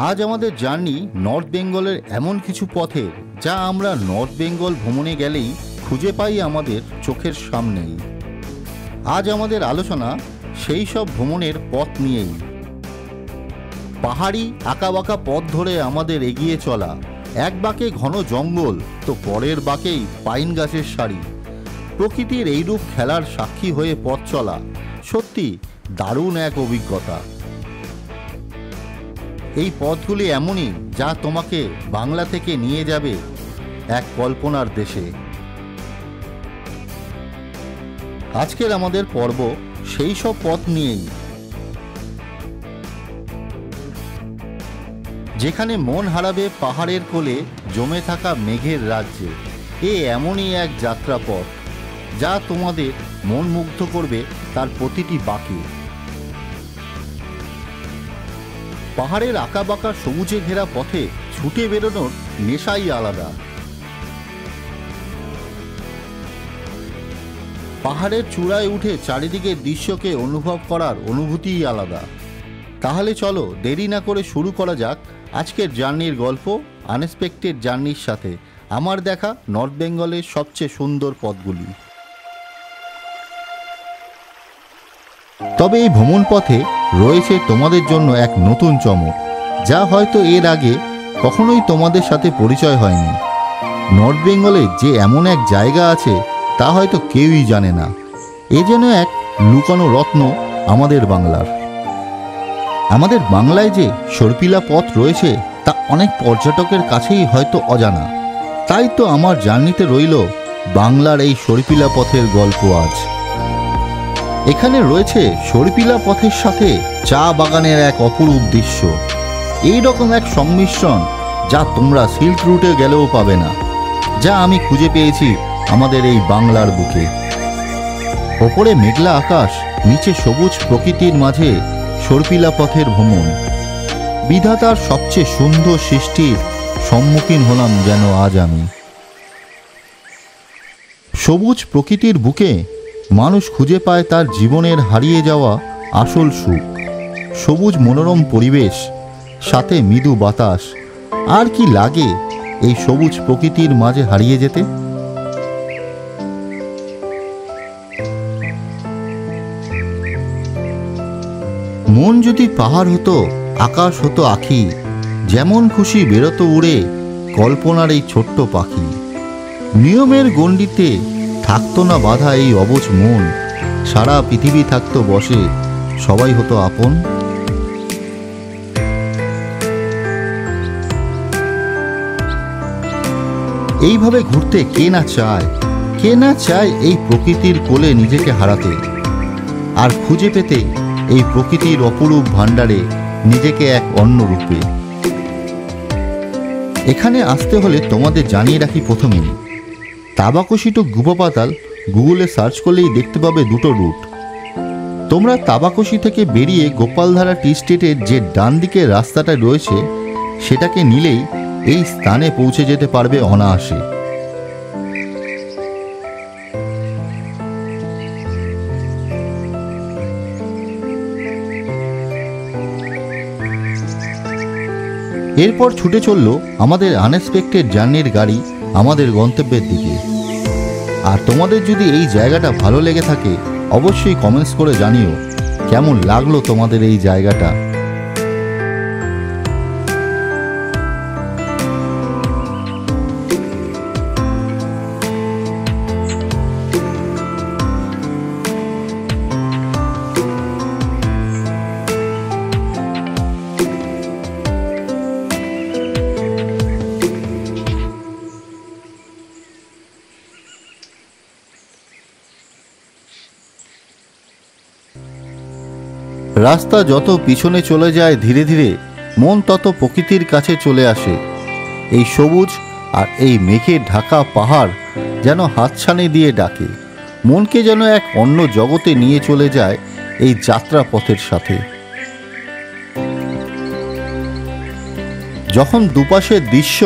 আজ আমাদের journey north বেঙ্গলের এমন কিছু পথের, যা আমরা নর্থ বেঙ্গল ভ্রমণে গেলেই খুঁজে পাই আমাদের চোখের সামনেই। আজ আমাদের আলোচনা সেই সব ভ্রমণের পথ নিয়েই। পাহাড়ি আঁকাবাঁকা পথ ধরে আমাদের এগিয়ে চলা, এক বাঁকে ঘন জঙ্গল তো পরের বাঁকেই পাইন গাছের সারি। প্রকৃতির এইরূপ খেলার সাক্ষী হয়ে পথ চলা সত্যি দারুণ এক অভিজ্ঞতা। এই পথগুলি এমনই, যা তোমাকে বাংলা থেকে নিয়ে যাবে এক কল্পনার দেশে। আজকের আমাদের পর্ব সেই সব পথ নিয়েই, যেখানে মন হারাবে পাহাড়ের কোলে জমে থাকা মেঘের রাজ্যে। এমনই এক যাত্রাপথ, যা তোমাদের মন মুগ্ধ করবে তার প্রতিটি বাঁকে। পাহাড়ের আঁকাবাঁকা সবুজে ঘেরা পথে ছুটে বেরোনোর নেশাই আলাদা। পাহাড়ের চূড়ায় উঠে চারিদিকের দৃশ্যকে অনুভব করার অনুভূতিই আলাদা। তাহলে চলো দেরি না করে শুরু করা যাক আজকের জার্নির গল্প, আনএক্সপেক্টেড জার্নির সাথে আমার দেখা নর্থ বেঙ্গলের সবচেয়ে সুন্দর পথগুলি। তবে এই ভ্রমণ পথে রয়েছে তোমাদের জন্য এক নতুন চমক, যা হয়তো এর আগে কখনোই তোমাদের সাথে পরিচয় হয়নি। নর্থ বেঙ্গলে যে এমন এক জায়গা আছে তা হয়তো কেউই জানে না। এ যেন এক লুকানো রত্ন আমাদের বাংলার। আমাদের বাংলায় যে সর্পিলা পথ রয়েছে তা অনেক পর্যটকের কাছেই হয়তো অজানা। তাই তো আমার জার্নিতে রইল বাংলার এই সর্পিলা পথের গল্প আজ। এখানে রয়েছে সর্পিলা পথের সাথে চা বাগানের এক অপরূপ দৃশ্য। এই রকম এক সংমিশ্রণ যা তোমরা সিল্ক রুটে গেলেও পাবে না, যা আমি খুঁজে পেয়েছি আমাদের এই বাংলার বুকে। ওপরে মেঘলা আকাশ, নিচে সবুজ প্রকৃতির মাঝে সর্পিলা পথের ভ্রমণ। বিধাতার সবচেয়ে সুন্দর সৃষ্টির সম্মুখীন হলাম যেন আজ আমি। সবুজ প্রকৃতির বুকে মানুষ খুঁজে পায় তার জীবনের হারিয়ে যাওয়া আসল সুখ। সবুজ মনোরম পরিবেশ, সাথে মৃদু বাতাস। আর কি লাগে এই সবুজ প্রকৃতির মাঝে হারিয়ে যেতে? মন যদি পাহাড় হতো, আকাশ হতো আঁখি, যেমন খুশি বেরোতো উড়ে কল্পনার এই ছোট্ট পাখি। নিয়মের গণ্ডিতে থাকতো না বাধা এই অবুঝ মন, সারা পৃথিবী থাকতো বসে, সবাই হতো আপন। এইভাবে ঘুরতে কে না চায় এই প্রকৃতির কোলে নিজেকে হারাতে, আর খুঁজে পেতে এই প্রকৃতির অপরূপ ভাণ্ডারে নিজেকে এক অন্য রূপে। এখানে আসতে হলে তোমাদের জানিয়ে রাখি প্রথমেই, তাবাকশি টু গুফাপাতাল গুগলে সার্চ করলেই দেখতে পাবে দুটো রুট। তোমরা তাবাকশি থেকে বেরিয়ে গোপালধারা টি স্টেটের যে ডান দিকের রাস্তাটা রয়েছে সেটাকে নিলেই এই স্থানে পৌঁছে যেতে পারবে অনায়াসে। এরপর ছুটে চলল আমাদের আনএক্সপেক্টেড জার্নির গাড়ি আমাদের গন্তব্যের দিকে। আর তোমাদের যদি এই জায়গাটা ভালো লেগে থাকে অবশ্যই কমেন্টস করে জানিও কেমন লাগলো তোমাদের এই জায়গাটা। রাস্তা যত পিছনে চলে যায় ধীরে ধীরে মন তত প্রকৃতির কাছে চলে আসে। এই সবুজ আর এই মেঘে ঢাকা পাহাড় যেন হাতছানি দিয়ে ডাকে, মনকে যেন এক অন্য জগতে নিয়ে চলে যায় এই যাত্রা পথের সাথে। যখন দুপাশের দৃশ্য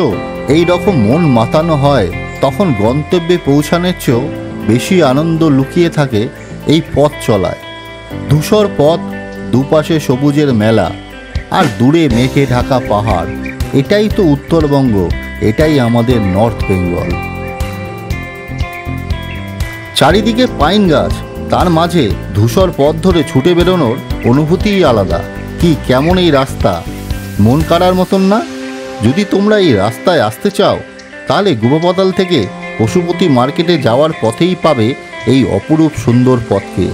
এই রকম মন মাতানো হয়, তখন গন্তব্যে পৌঁছানোর চেয়েও বেশি আনন্দ লুকিয়ে থাকে এই পথ চলায়। ধূসর পথ, দুপাশে সবুজের মেলা, আর দূরে মেঘে ঢাকা পাহাড়। এটাই তো উত্তরবঙ্গ, এটাই আমাদের নর্থ বেঙ্গল। চারিদিকে পাইন গাছ, তার মাঝে ধূসর পথ ধরে ছুটে বেরোনোর অনুভূতিই আলাদা। কি কেমন এই রাস্তা, মন কাড়ার মতন না? যদি তোমরা এই রাস্তায় আসতে চাও তাহলে গুবাপাতাল থেকে পশুপতি মার্কেটে যাওয়ার পথেই পাবে এই অপরূপ সুন্দর পথকে।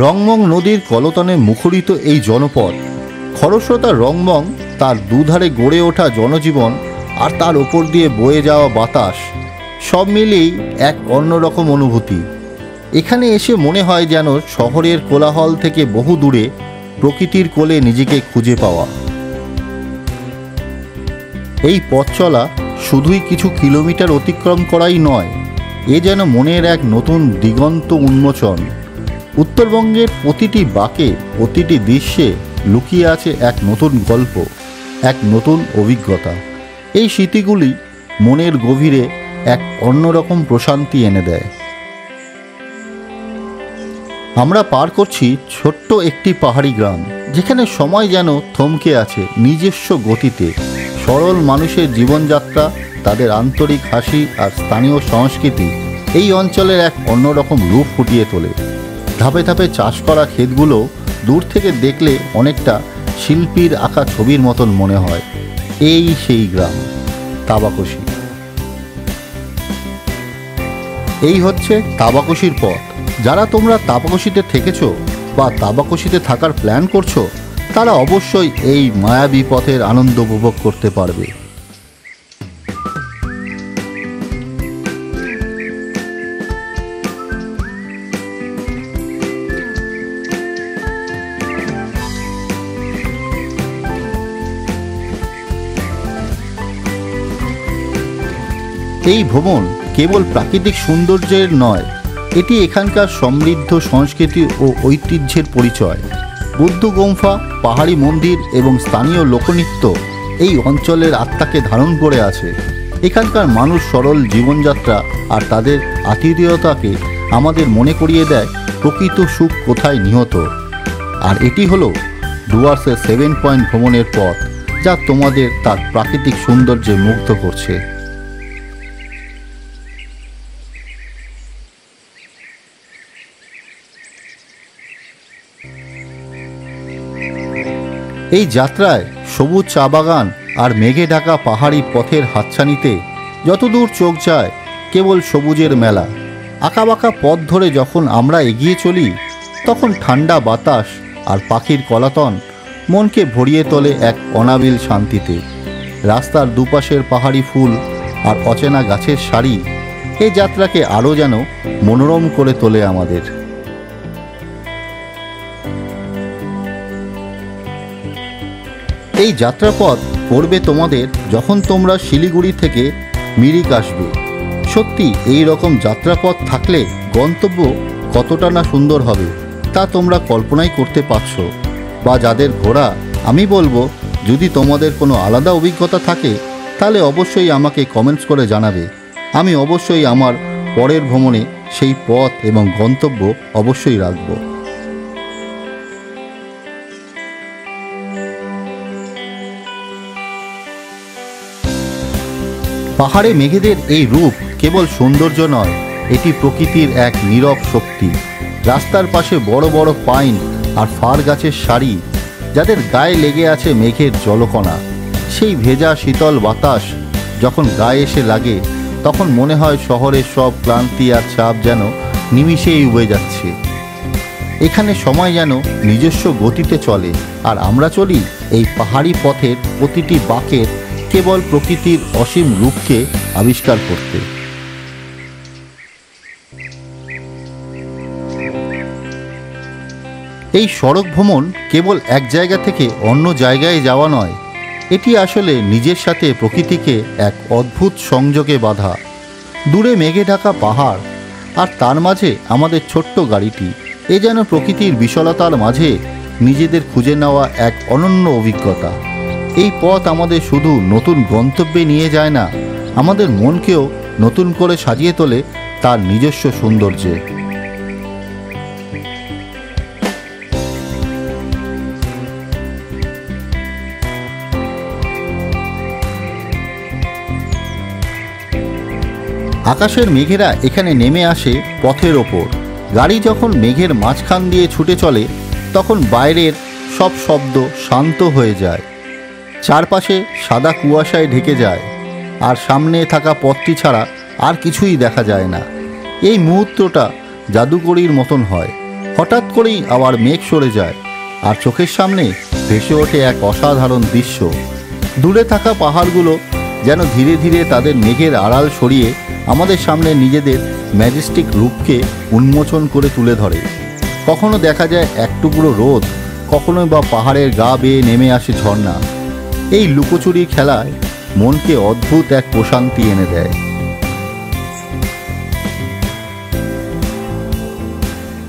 রংমং নদীর কলতানে মুখরিত এই জনপদ, খরস্রোতা রংমং, তার দুধারে গড়ে ওঠা জনজীবন আর তার ওপর দিয়ে বয়ে যাওয়া বাতাস, সব মিলিয়েই এক অন্যরকম অনুভূতি। এখানে এসে মনে হয় যেন শহরের কোলাহল থেকে বহু দূরে প্রকৃতির কোলে নিজেকে খুঁজে পাওয়া। এই পথ চলা শুধুই কিছু কিলোমিটার অতিক্রম করাই নয়, এ যেন মনের এক নতুন দিগন্ত উন্মোচন। উত্তরবঙ্গের প্রতিটি বাঁকে, প্রতিটি দৃশ্যে লুকিয়ে আছে এক নতুন গল্প, এক নতুন অভিজ্ঞতা। এই স্মৃতিগুলি মনের গভীরে এক অন্যরকম প্রশান্তি এনে দেয়। আমরা পার করছি ছোট্ট একটি পাহাড়ি গ্রাম, যেখানে সময় যেন থমকে আছে নিজস্ব গতিতে। সরল মানুষের জীবনযাত্রা, তাদের আন্তরিক হাসি আর স্থানীয় সংস্কৃতি এই অঞ্চলের এক অন্যরকম রূপ ফুটিয়ে তোলে। ধাপে ধাপে চাষ করা ক্ষেতগুলো দূর থেকে দেখলে অনেকটা শিল্পীর আঁকা ছবির মতন মনে হয়। এই সেই গ্রাম তাবাকশি। এই হচ্ছে তাবাকশির পথ। যারা তোমরা তাবাকশিতে থেকেছ বা তাবাকশিতে থাকার প্ল্যান করছো, তারা অবশ্যই এই মায়াবী পথের আনন্দ উপভোগ করতে পারবে। এই ভ্রমণ কেবল প্রাকৃতিক সৌন্দর্যের নয়, এটি এখানকার সমৃদ্ধ সংস্কৃতি ও ঐতিহ্যের পরিচয়। বুদ্ধ গুম্ফা, পাহাড়ি মন্দির এবং স্থানীয় লোকনৃত্য এই অঞ্চলের আত্মাকে ধারণ করে আছে। এখানকার মানুষ সরল জীবনযাত্রা আর তাদের আতিথেয়তাকে আমাদের মনে করিয়ে দেয় প্রকৃত সুখ কোথায় নিহত। আর এটি হলো ডুয়ার্সের 7 পয়েন্ট ভ্রমণের পথ, যা তোমাদের তার প্রাকৃতিক সৌন্দর্যে মুগ্ধ করছে। এই যাত্রায় সবুজ চা বাগান আর মেঘে ঢাকা পাহাড়ি পথের হাতছানিতে যতদূর চোখ যায় কেবল সবুজের মেলা। আঁকাবাঁকা পথ ধরে যখন আমরা এগিয়ে চলি, তখন ঠান্ডা বাতাস আর পাখির কলাতন মনকে ভরিয়ে তোলে এক অনাবিল শান্তিতে। রাস্তার দুপাশের পাহাড়ি ফুল আর অচেনা গাছের সারি এই যাত্রাকে আরও যেন মনোরম করে তোলে আমাদের। এই যাত্রাপথ পড়বে তোমাদের যখন তোমরা শিলিগুড়ি থেকে মিরিক আসবে। সত্যি এই রকম যাত্রাপথ থাকলে গন্তব্য কতটা না সুন্দর হবে তা তোমরা কল্পনাই করতে পারছো। বা যাদের ঘোরা, আমি বলবো যদি তোমাদের কোনো আলাদা অভিজ্ঞতা থাকে তাহলে অবশ্যই আমাকে কমেন্টস করে জানাবে। আমি অবশ্যই আমার পরের ভ্রমণে সেই পথ এবং গন্তব্য অবশ্যই রাখব। পাহাড়ে মেঘেদের এই রূপ কেবল সৌন্দর্য নয়, এটি প্রকৃতির এক নীরব শক্তি। রাস্তার পাশে বড় বড় পাইন আর ফার গাছের সারি, যাদের গায়ে লেগে আছে মেঘের জলকণা। সেই ভেজা শীতল বাতাস যখন গায়ে এসে লাগে তখন মনে হয় শহরের সব ক্লান্তি আর চাপ যেন নিমিষেই উবে যাচ্ছে। এখানে সময় যেন নিজস্ব গতিতে চলে, আর আমরা চলি এই পাহাড়ি পথের প্রতিটি বাঁকের কেবল প্রকৃতির অসীম রূপকে আবিষ্কার করতে। এই সড়ক ভ্রমণ কেবল এক জায়গা থেকে অন্য জায়গায় যাওয়া নয়, এটি আসলে নিজের সাথে প্রকৃতিকে এক অদ্ভুত সংযোগে বাঁধা। দূরে মেঘে ঢাকা পাহাড়, আর তার মাঝে আমাদের ছোট্ট গাড়িটি, এ যেন প্রকৃতির বিশালতার মাঝে নিজেদের খুঁজে নেওয়া এক অনন্য অভিজ্ঞতা। এই পথ আমাদের শুধু নতুন গন্তব্যে নিয়ে যায় না, আমাদের মনকেও নতুন করে সাজিয়ে তোলে তার নিজস্ব সৌন্দর্যে। আকাশের মেঘেরা এখানে নেমে আসে পথের ওপর। গাড়ি যখন মেঘের মাঝখান দিয়ে ছুটে চলে তখন বাইরের সব শব্দ শান্ত হয়ে যায়, চারপাশে সাদা কুয়াশায় ঢেকে যায়, আর সামনে থাকা পথটি ছাড়া আর কিছুই দেখা যায় না। এই মুহূর্তটা জাদুকরীর মতন হয়। হঠাৎ করেই আবার মেঘ সরে যায়, আর চোখের সামনে ভেসে ওঠে এক অসাধারণ দৃশ্য। দূরে থাকা পাহাড়গুলো যেন ধীরে ধীরে তাদের মেঘের আড়াল সরিয়ে আমাদের সামনে নিজেদের ম্যাজেস্টিক রূপকে উন্মোচন করে তুলে ধরে। কখনো দেখা যায় এক টুকরো রোদ, কখনো বা পাহাড়ের গা বেয়ে নেমে আসে ঝর্ণা। এই লুকোচুরি খেলায় মনকে অদ্ভুত এক প্রশান্তি এনে দেয়।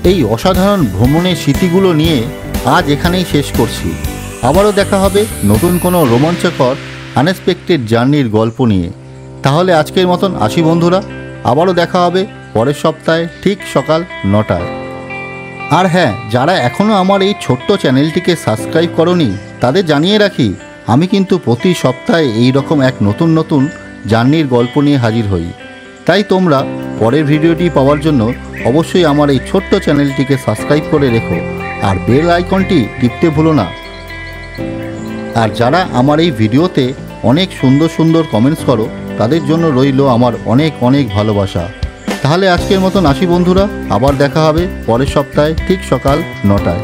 এই অসাধারণ ভ্রমণের স্মৃতিগুলো নিয়ে আজ এখানেই শেষ করছি। আবারও দেখা হবে নতুন কোনো রোমাঞ্চকর আনএক্সপেক্টেড জার্নির গল্প নিয়ে। তাহলে আজকের মতন আসি বন্ধুরা, আবারও দেখা হবে পরের সপ্তাহে ঠিক সকাল 9টায়। আর হ্যাঁ, যারা এখনও আমার এই ছোট্ট চ্যানেলটিকে সাবস্ক্রাইব করোনি তাদের জানিয়ে রাখি, আমি কিন্তু প্রতি সপ্তাহে এই রকম এক নতুন নতুন জার্নির গল্প নিয়ে হাজির হই। তাই তোমরা পরের ভিডিওটি পাওয়ার জন্য অবশ্যই আমার এই ছোট্ট চ্যানেলটিকে সাবস্ক্রাইব করে রেখো, আর বেল আইকনটি টিপতে ভুলো না। আর যারা আমার এই ভিডিওতে অনেক সুন্দর সুন্দর কমেন্টস করো তাদের জন্য রইল আমার অনেক অনেক ভালোবাসা। তাহলে আজকের মতন আসি বন্ধুরা, আবার দেখা হবে পরের সপ্তাহে ঠিক সকাল 9টায়।